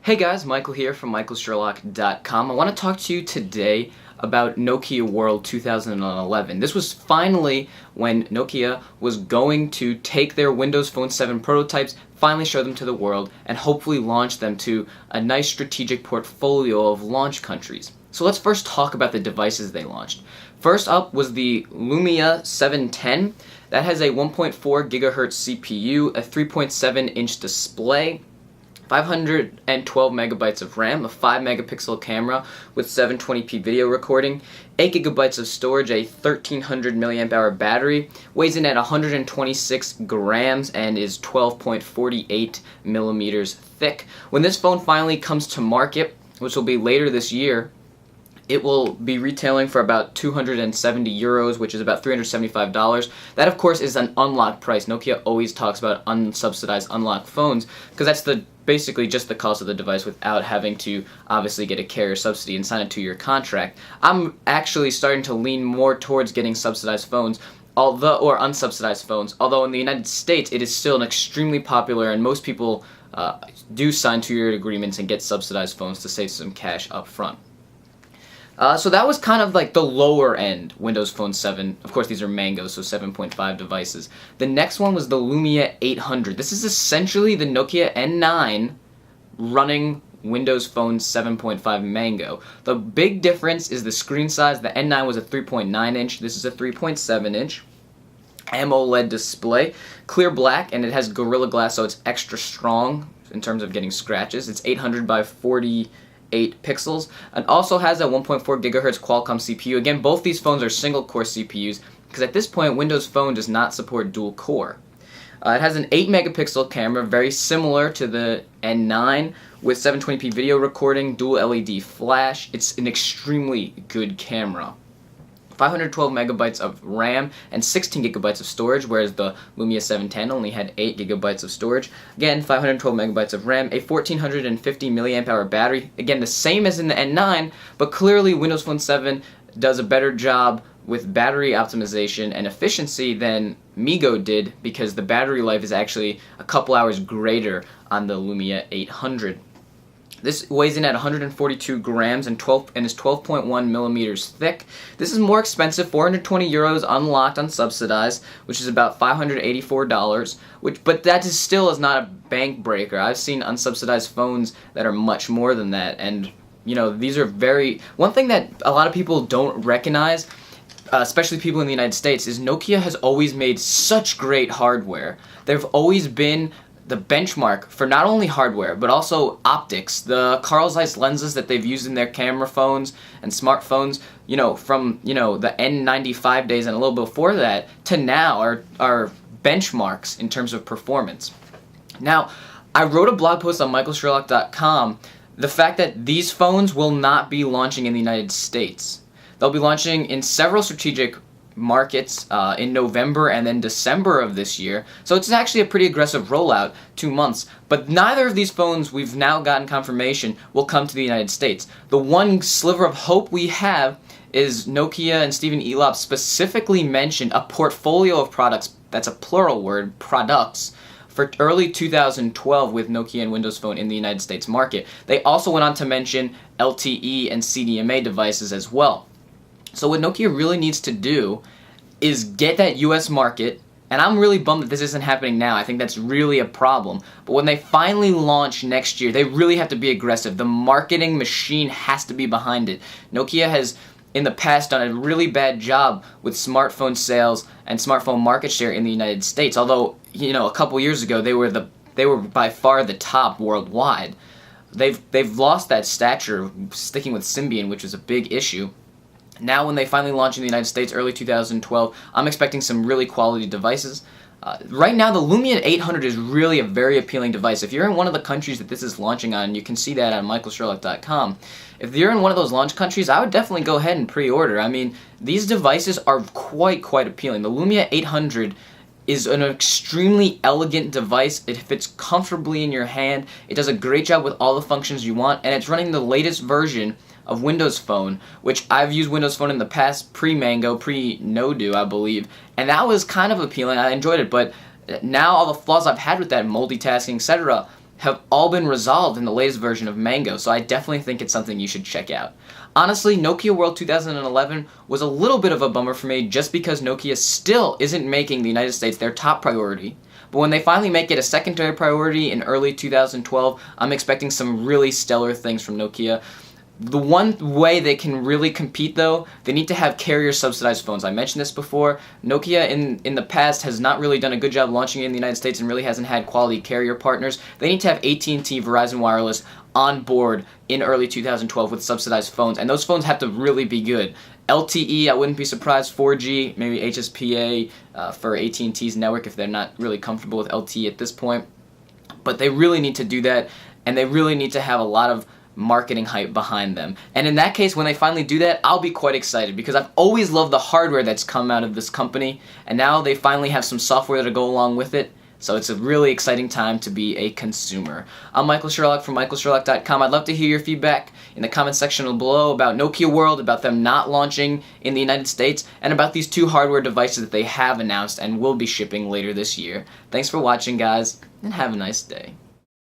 Hey guys, Michael here from michaelsherlock.com. I want to talk to you today about Nokia World 2011. This was finally when Nokia was going to take their Windows Phone 7 prototypes, finally show them to the world, and hopefully launch them to a nice strategic portfolio of launch countries. So let's first talk about the devices they launched. First up was the Lumia 710. That has a 1.4 gigahertz CPU, a 3.7-inch display, 512 megabytes of RAM, a 5 megapixel camera with 720p video recording, 8 gigabytes of storage, a 1300 milliamp hour battery, weighs in at 126 grams and is 12.48 millimeters thick. When this phone finally comes to market, which will be later this year, it will be retailing for about 270 euros, which is about $375. That, of course, is an unlocked price. Nokia always talks about unsubsidized unlocked phones because that's basically just the cost of the device without having to obviously get a carrier subsidy and sign a 2-year contract. I'm actually starting to lean more towards getting subsidized phones, or unsubsidized phones, although in the United States it is still an extremely popular, and most people do sign 2-year agreements and get subsidized phones to save some cash up front. So that was kind of like the lower end Windows Phone 7. Of course, these are Mango, so 7.5 devices. The next one was the Lumia 800. This is essentially the Nokia N9 running Windows Phone 7.5 Mango. The big difference is the screen size. The N9 was a 3.9 inch. This is a 3.7 inch. AMOLED display, clear black, and it has Gorilla Glass, so it's extra strong in terms of getting scratches. It's 800 by 48 pixels, and also has a 1.4 gigahertz Qualcomm CPU. Again, both these phones are single-core CPUs because at this point Windows Phone does not support dual-core. It has an 8 megapixel camera, very similar to the N9, with 720p video recording, dual LED flash. It's an extremely good camera. 512 megabytes of RAM and 16 gigabytes of storage, whereas the Lumia 710 only had 8 gigabytes of storage. Again, 512 megabytes of RAM, a 1450 milliamp hour battery. Again, the same as in the N9, but clearly Windows Phone 7 does a better job with battery optimization and efficiency than MeeGo did, because the battery life is actually a couple hours greater on the Lumia 800. This weighs in at 142 grams and is 12.1 millimeters thick. This is more expensive, 420 euros unlocked, unsubsidized, which is about $584, but that still is not a bank breaker. I've seen unsubsidized phones that are much more than that, and these are one thing that a lot of people don't recognize, especially people in the United States, is Nokia has always made such great hardware. They've always been the benchmark for not only hardware, but also optics. The Carl Zeiss lenses that they've used in their camera phones and smartphones, from, the N95 days and a little before that to now are benchmarks in terms of performance. Now, I wrote a blog post on michaelsherlock.com, the fact that these phones will not be launching in the United States. They'll be launching in several strategic markets in November and then December of this year, so it's actually a pretty aggressive rollout, 2 months, but neither of these phones, we've now gotten confirmation, will come to the United States. The one sliver of hope we have is Nokia and Stephen Elop specifically mentioned a portfolio of products, that's a plural word, products, for early 2012 with Nokia and Windows Phone in the United States market. They also went on to mention LTE and CDMA devices as well. So what Nokia really needs to do is get that US market, and I'm really bummed that this isn't happening now. I think that's really a problem. But when they finally launch next year, they really have to be aggressive. The marketing machine has to be behind it. Nokia has, in the past, done a really bad job with smartphone sales and smartphone market share in the United States. Although, a couple years ago, they were by far the top worldwide. They've lost that stature, sticking with Symbian, which was a big issue. Now when they finally launch in the United States early 2012, I'm expecting some really quality devices. Right now the Lumia 800 is really a very appealing device. If you're in one of the countries that this is launching on, you can see that on michaelsherlock.com. If you're in one of those launch countries, I would definitely go ahead and pre-order. I mean, these devices are quite appealing. The Lumia 800 is an extremely elegant device. It fits comfortably in your hand. It does a great job with all the functions you want, and it's running the latest version of Windows Phone, which I've used Windows Phone in the past, pre-Mango, pre-Nodu, I believe, and that was kind of appealing. I enjoyed it, but now all the flaws I've had with that, multitasking, etc., have all been resolved in the latest version of Mango, so I definitely think it's something you should check out. Honestly, Nokia World 2011 was a little bit of a bummer for me just because Nokia still isn't making the United States their top priority. But when they finally make it a secondary priority in early 2012, I'm expecting some really stellar things from Nokia. The one way they can really compete, though, they need to have carrier-subsidized phones. I mentioned this before. Nokia in the past has not really done a good job launching it in the United States and really hasn't had quality carrier partners. They need to have AT&T, Verizon Wireless on board in early 2012 with subsidized phones, and those phones have to really be good. LTE, I wouldn't be surprised. 4G, maybe HSPA for AT&T's network if they're not really comfortable with LTE at this point. But they really need to do that, and they really need to have a lot of marketing hype behind them. And in that case, when they finally do that, I'll be quite excited because I've always loved the hardware that's come out of this company, and now they finally have some software to go along with it. So it's a really exciting time to be a consumer. I'm Michael Sherlock from michaelsherlock.com. I'd love to hear your feedback in the comment section below about Nokia World, about them not launching in the United States, and about these two hardware devices that they have announced and will be shipping later this year. Thanks for watching, guys, and have a nice day.